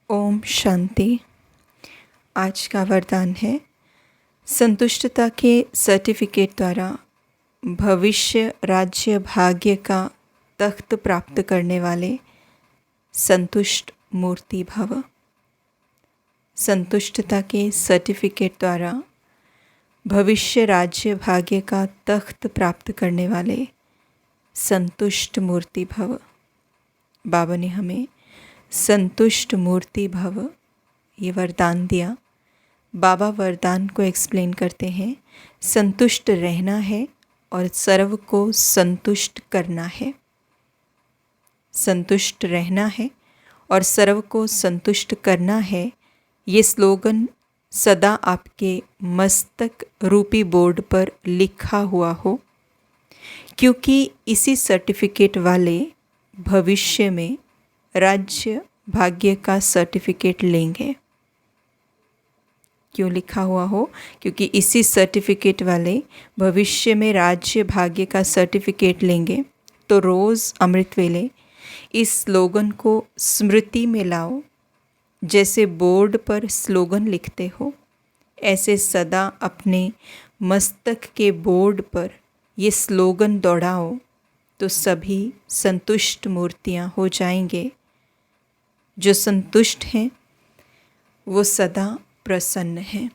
ओम शांति। आज का वरदान है, संतुष्टता के सर्टिफिकेट द्वारा भविष्य राज्य भाग्य का तख्त प्राप्त करने वाले संतुष्ट मूर्ति भव। संतुष्टता के सर्टिफिकेट द्वारा भविष्य राज्य भाग्य का तख्त प्राप्त करने वाले संतुष्ट मूर्ति भव। बाबा ने हमें संतुष्ट मूर्ति भव ये वरदान दिया। बाबा वरदान को एक्सप्लेन करते हैं, संतुष्ट रहना है और सर्व को संतुष्ट करना है। संतुष्ट रहना है और सर्व को संतुष्ट करना है, ये स्लोगन सदा आपके मस्तक रूपी बोर्ड पर लिखा हुआ हो, क्योंकि इसी सर्टिफिकेट वाले भविष्य में राज्य भाग्य का सर्टिफिकेट लेंगे। क्यों लिखा हुआ हो? क्योंकि इसी सर्टिफिकेट वाले भविष्य में राज्य भाग्य का सर्टिफिकेट लेंगे। तो रोज़ अमृत वेले इस स्लोगन को स्मृति में लाओ। जैसे बोर्ड पर स्लोगन लिखते हो, ऐसे सदा अपने मस्तक के बोर्ड पर ये स्लोगन दौड़ाओ, तो सभी संतुष्ट मूर्तियाँ हो जाएंगे। जो संतुष्ट हैं वो सदा प्रसन्न हैं।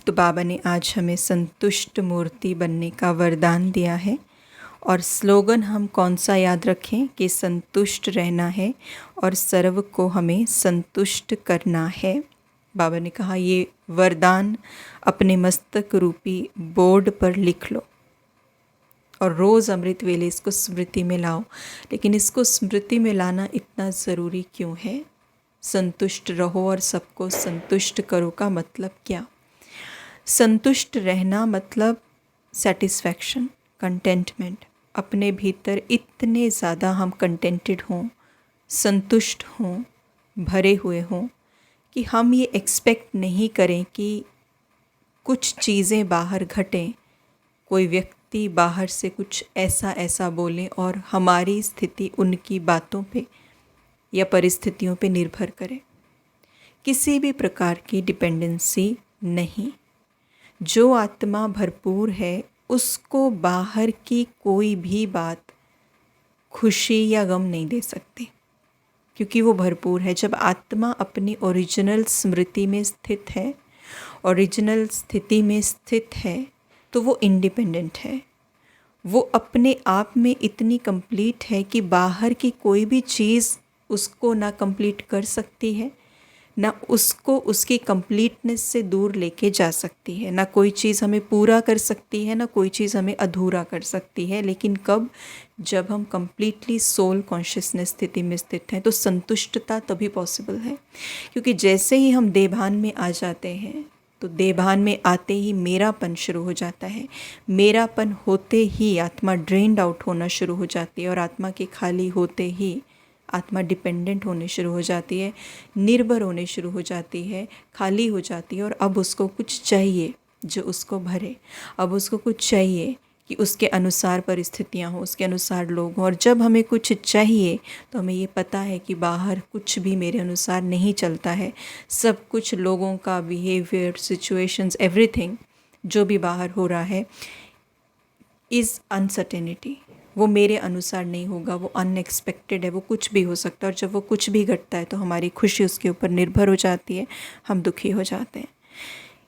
तो बाबा ने आज हमें संतुष्ट मूर्ति बनने का वरदान दिया है। और स्लोगन हम कौन सा याद रखें कि संतुष्ट रहना है और सर्व को हमें संतुष्ट करना है। बाबा ने कहा ये वरदान अपने मस्तक रूपी बोर्ड पर लिख लो और रोज़ अमृत वेले इसको स्मृति में लाओ। लेकिन इसको स्मृति में लाना इतना ज़रूरी क्यों है? संतुष्ट रहो और सबको संतुष्ट करो का मतलब क्या? संतुष्ट रहना मतलब सेटिस्फैक्शन, कंटेंटमेंट। अपने भीतर इतने ज़्यादा हम कंटेंटेड हों, संतुष्ट हों, भरे हुए हों कि हम ये एक्सपेक्ट नहीं करें कि कुछ चीज़ें बाहर घटें, कोई व्यक्ति बाहर से कुछ ऐसा बोलें और हमारी स्थिति उनकी बातों पे या परिस्थितियों पे निर्भर करे। किसी भी प्रकार की डिपेंडेंसी नहीं। जो आत्मा भरपूर है उसको बाहर की कोई भी बात खुशी या गम नहीं दे सकती, क्योंकि वो भरपूर है। जब आत्मा अपनी ओरिजिनल स्मृति में स्थित है, ओरिजिनल स्थिति में स्थित है, तो वो इंडिपेंडेंट है। वो अपने आप में इतनी कंप्लीट है कि बाहर की कोई भी चीज़ उसको ना कंप्लीट कर सकती है, ना उसको उसकी कंप्लीटनेस से दूर लेके जा सकती है। ना कोई चीज़ हमें पूरा कर सकती है, ना कोई चीज़ हमें अधूरा कर सकती है। लेकिन कब? जब हम कंप्लीटली सोल कॉन्शियसनेस स्थिति में स्थित हैं, तो संतुष्टता तभी पॉसिबल है। क्योंकि जैसे ही हम देभान में आ जाते हैं, तो देभान में आते ही मेरापन शुरू हो जाता है। मेरापन होते ही आत्मा ड्रेन्ड आउट होना शुरू हो जाती है और आत्मा के खाली होते ही आत्मा डिपेंडेंट होने शुरू हो जाती है, निर्भर होने शुरू हो जाती है, खाली हो जाती है। और अब उसको कुछ चाहिए जो उसको भरे। अब उसको कुछ चाहिए कि उसके अनुसार परिस्थितियाँ हों, उसके अनुसार लोग हों। और जब हमें कुछ चाहिए तो हमें ये पता है कि बाहर कुछ भी मेरे अनुसार नहीं चलता है। सब कुछ लोगों का बिहेवियर, सिचुएशंस, एवरीथिंग जो भी बाहर हो रहा है इज़ अनसर्टेनिटी। वो मेरे अनुसार नहीं होगा, वो अनएक्सपेक्टेड है, वो कुछ भी हो सकता है। और जब वो कुछ भी घटता है तो हमारी खुशी उसके ऊपर निर्भर हो जाती है, हम दुखी हो जाते हैं।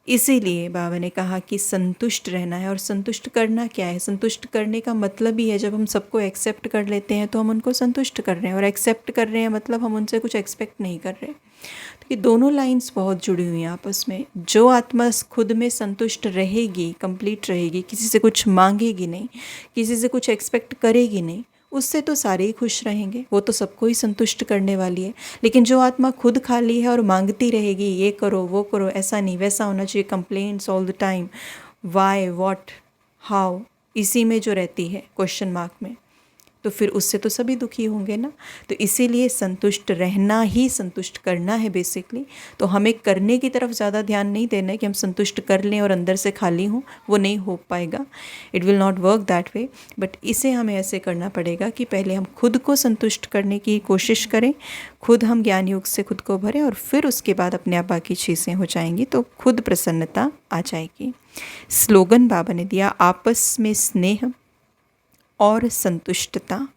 इसीलिए बाबा ने कहा कि संतुष्ट रहना है। और संतुष्ट करना क्या है? संतुष्ट करने का मतलब ही है, जब हम सबको एक्सेप्ट कर लेते हैं तो हम उनको संतुष्ट कर रहे हैं। और एक्सेप्ट कर रहे हैं मतलब हम उनसे कुछ एक्सपेक्ट नहीं कर रहे। तो ये दोनों लाइंस बहुत जुड़ी हुई हैं आपस में। जो आत्मा खुद में संतुष्ट रहेगी, कंप्लीट रहेगी, किसी से कुछ मांगेगी नहीं, किसी से कुछ एक्सपेक्ट करेगी नहीं, उससे तो सारे ही खुश रहेंगे। वो तो सबको ही संतुष्ट करने वाली है। लेकिन जो आत्मा खुद खाली है और मांगती रहेगी, ये करो, वो करो, ऐसा नहीं, वैसा होना चाहिए, complaints all the time, why, what, how, इसी में जो रहती है क्वेश्चन मार्क में, तो फिर उससे तो सभी दुखी होंगे ना। तो इसीलिए संतुष्ट रहना ही संतुष्ट करना है बेसिकली। तो हमें करने की तरफ ज़्यादा ध्यान नहीं देना है कि हम संतुष्ट कर लें और अंदर से खाली हों, वो नहीं हो पाएगा। It will not work that way. But इसे हमें ऐसे करना पड़ेगा कि पहले हम खुद को संतुष्ट करने की कोशिश करें, खुद हम ज्ञान योग से खुद को भरें और फिर उसके बाद अपने आप बाकी चीज़ें हो जाएंगी, तो खुद प्रसन्नता आ जाएगी। स्लोगन बाबा ने दिया, आपस में स्नेह और संतुष्टता।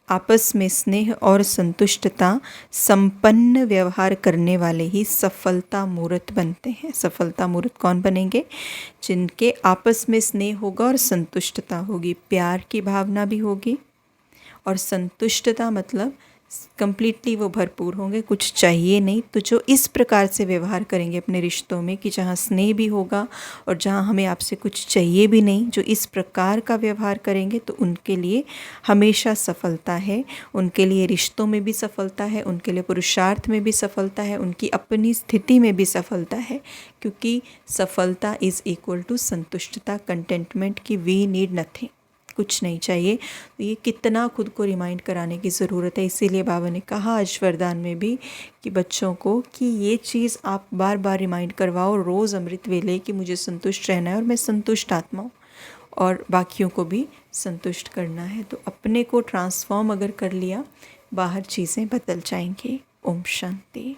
आपस में स्नेह और संतुष्टता संपन्न व्यवहार करने वाले ही सफलता मूर्त बनते हैं। सफलता मूर्त कौन बनेंगे? जिनके आपस में स्नेह होगा और संतुष्टता होगी, प्यार की भावना भी होगी। और संतुष्टता मतलब कंप्लीटली वो भरपूर होंगे, कुछ चाहिए नहीं। तो जो इस प्रकार से व्यवहार करेंगे अपने रिश्तों में कि जहाँ स्नेह भी होगा और जहाँ हमें आपसे कुछ चाहिए भी नहीं, जो इस प्रकार का व्यवहार करेंगे, तो उनके लिए हमेशा सफलता है। उनके लिए रिश्तों में भी सफलता है, उनके लिए पुरुषार्थ में भी सफलता है, उनकी अपनी स्थिति में भी सफलता है। क्योंकि सफलता इज़ इक्वल टू संतुष्टता, कंटेंटमेंट, की वी नीड नथिंग, कुछ नहीं चाहिए। तो ये कितना खुद को रिमाइंड कराने की ज़रूरत है। इसीलिए बाबा ने कहा आज वरदान में भी कि बच्चों को कि ये चीज़ आप बार बार रिमाइंड करवाओ रोज़ अमृत वेले कि मुझे संतुष्ट रहना है और मैं संतुष्ट आत्मा हूँ और बाकियों को भी संतुष्ट करना है। तो अपने को ट्रांसफॉर्म अगर कर लिया, बाहर चीज़ें बदल जाएंगी। ओम शांति।